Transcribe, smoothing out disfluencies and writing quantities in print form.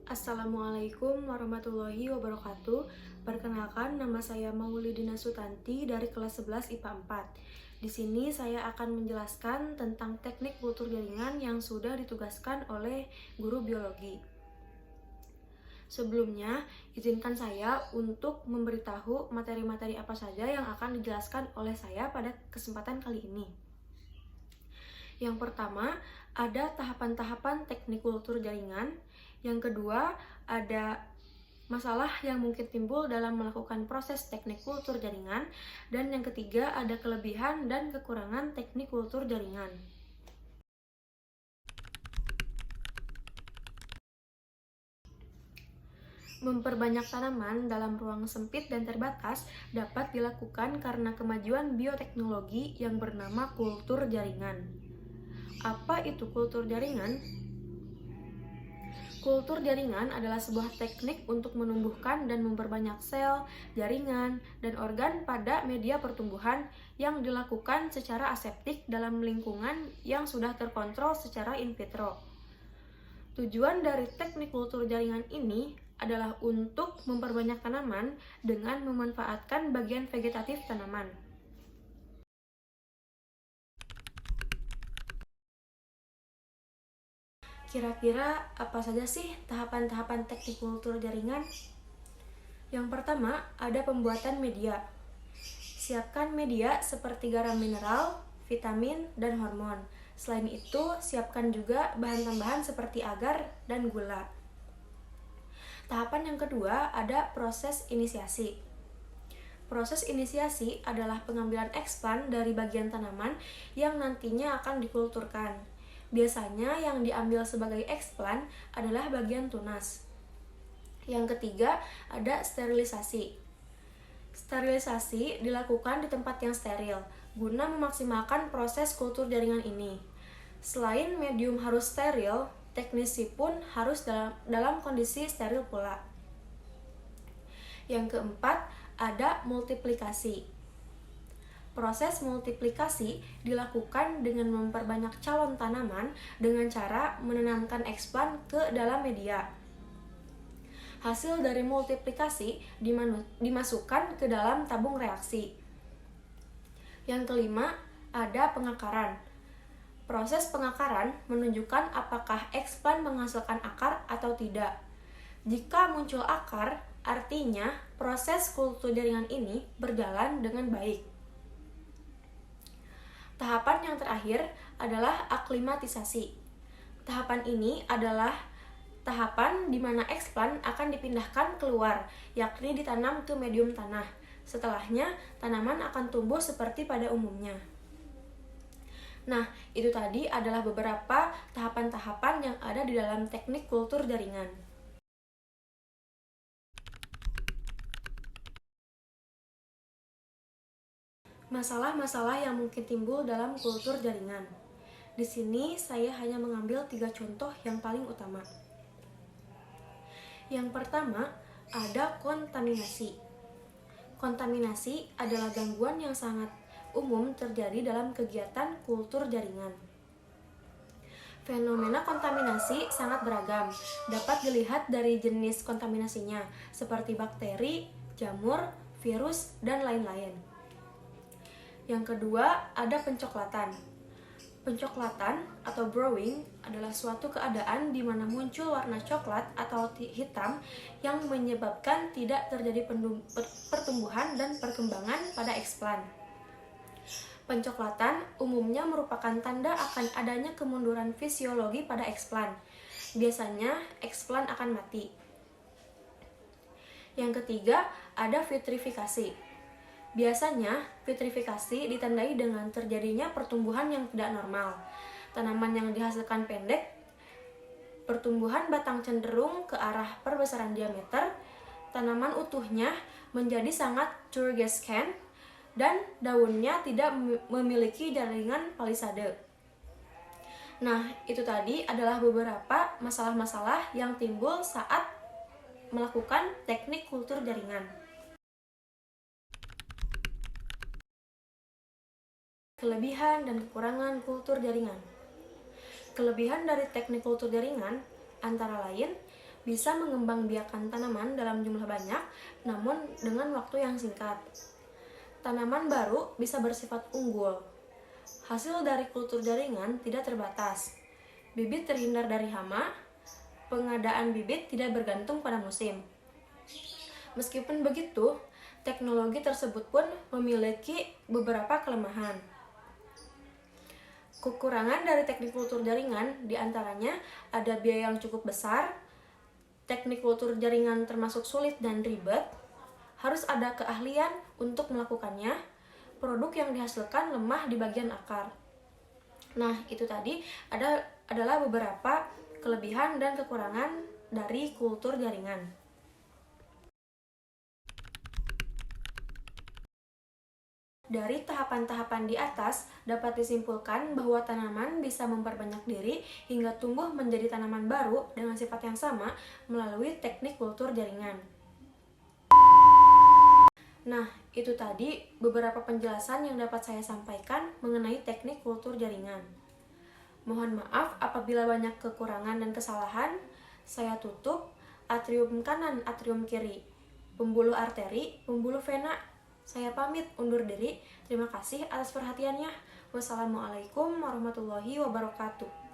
Assalamualaikum warahmatullahi wabarakatuh. Perkenalkan, nama saya Maulidina Sutanti dari kelas 11 IPA 4. Di sini saya akan menjelaskan tentang teknik kultur jaringan yang sudah ditugaskan oleh guru biologi. Sebelumnya, izinkan saya untuk memberitahu materi-materi apa saja yang akan dijelaskan oleh saya pada kesempatan kali ini. Yang pertama, ada tahapan-tahapan teknik kultur jaringan. Yang kedua, ada masalah yang mungkin timbul dalam melakukan proses teknik kultur jaringan. Dan yang ketiga, ada kelebihan dan kekurangan teknik kultur jaringan. Memperbanyak tanaman dalam ruang sempit dan terbatas dapat dilakukan karena kemajuan bioteknologi yang bernama kultur jaringan. Apa itu kultur jaringan? Kultur jaringan adalah sebuah teknik untuk menumbuhkan dan memperbanyak sel, jaringan, dan organ pada media pertumbuhan yang dilakukan secara aseptik dalam lingkungan yang sudah terkontrol secara in vitro. Tujuan dari teknik kultur jaringan ini adalah untuk memperbanyak tanaman dengan memanfaatkan bagian vegetatif tanaman. Kira-kira apa saja sih tahapan-tahapan teknik kultur jaringan? Yang pertama, ada pembuatan media. Siapkan media seperti garam mineral, vitamin, dan hormon. Selain itu, siapkan juga bahan tambahan seperti agar dan gula. Tahapan yang kedua, ada proses inisiasi. Proses inisiasi adalah pengambilan eksplan dari bagian tanaman yang nantinya akan dikulturkan. Biasanya yang diambil sebagai eksplan adalah bagian tunas. Yang ketiga, ada sterilisasi. Sterilisasi dilakukan di tempat yang steril, guna memaksimalkan proses kultur jaringan ini. Selain medium harus steril, teknisi pun harus dalam kondisi steril pula. Yang keempat, ada multiplikasi. Proses multiplikasi dilakukan dengan memperbanyak calon tanaman dengan cara menanamkan eksplan ke dalam media. Hasil dari multiplikasi dimasukkan ke dalam tabung reaksi. Yang kelima, ada pengakaran. Proses pengakaran menunjukkan apakah eksplan menghasilkan akar atau tidak. Jika muncul akar, artinya proses kultur jaringan ini berjalan dengan baik. Tahapan yang terakhir adalah aklimatisasi. Tahapan ini adalah tahapan di mana eksplan akan dipindahkan keluar, yakni ditanam ke medium tanah. Setelahnya, tanaman akan tumbuh seperti pada umumnya. Nah, itu tadi adalah beberapa tahapan-tahapan yang ada di dalam teknik kultur jaringan. Masalah-masalah yang mungkin timbul dalam kultur jaringan. Di sini saya hanya mengambil 3 contoh yang paling utama. Yang pertama, ada kontaminasi. Kontaminasi adalah gangguan yang sangat umum terjadi dalam kegiatan kultur jaringan. Fenomena kontaminasi sangat beragam, dapat dilihat dari jenis kontaminasinya, seperti bakteri, jamur, virus, dan lain-lain. Yang kedua, ada pencoklatan. Pencoklatan atau browning adalah suatu keadaan di mana muncul warna coklat atau hitam yang menyebabkan tidak terjadi pertumbuhan dan perkembangan pada eksplan. Pencoklatan umumnya merupakan tanda akan adanya kemunduran fisiologi pada eksplan. Biasanya eksplan akan mati. Yang ketiga, ada vitrifikasi. Biasanya, vitrifikasi ditandai dengan terjadinya pertumbuhan yang tidak normal. Tanaman yang dihasilkan pendek, pertumbuhan batang cenderung ke arah perbesaran diameter, tanaman utuhnya menjadi sangat turgescent, dan daunnya tidak memiliki jaringan palisade. Nah, itu tadi adalah beberapa masalah-masalah yang timbul saat melakukan teknik kultur jaringan. Kelebihan dan kekurangan kultur jaringan. Kelebihan dari teknik kultur jaringan antara lain bisa mengembangbiakan tanaman dalam jumlah banyak, namun dengan waktu yang singkat. Tanaman baru bisa bersifat unggul. Hasil dari kultur jaringan tidak terbatas. Bibit terhindar dari hama, pengadaan bibit tidak bergantung pada musim. Meskipun begitu, teknologi tersebut pun memiliki beberapa kelemahan. Kekurangan dari teknik kultur jaringan diantaranya ada biaya yang cukup besar, teknik kultur jaringan termasuk sulit dan ribet, harus ada keahlian untuk melakukannya, produk yang dihasilkan lemah di bagian akar. Nah, itu tadi adalah beberapa kelebihan dan kekurangan dari kultur jaringan. Dari tahapan-tahapan di atas, dapat disimpulkan bahwa tanaman bisa memperbanyak diri hingga tumbuh menjadi tanaman baru dengan sifat yang sama melalui teknik kultur jaringan. Nah, itu tadi beberapa penjelasan yang dapat saya sampaikan mengenai teknik kultur jaringan. Mohon maaf apabila banyak kekurangan dan kesalahan. Saya tutup. Atrium kanan, atrium kiri, pembuluh arteri, pembuluh vena. Saya pamit undur diri. Terima kasih atas perhatiannya. Wassalamualaikum warahmatullahi wabarakatuh.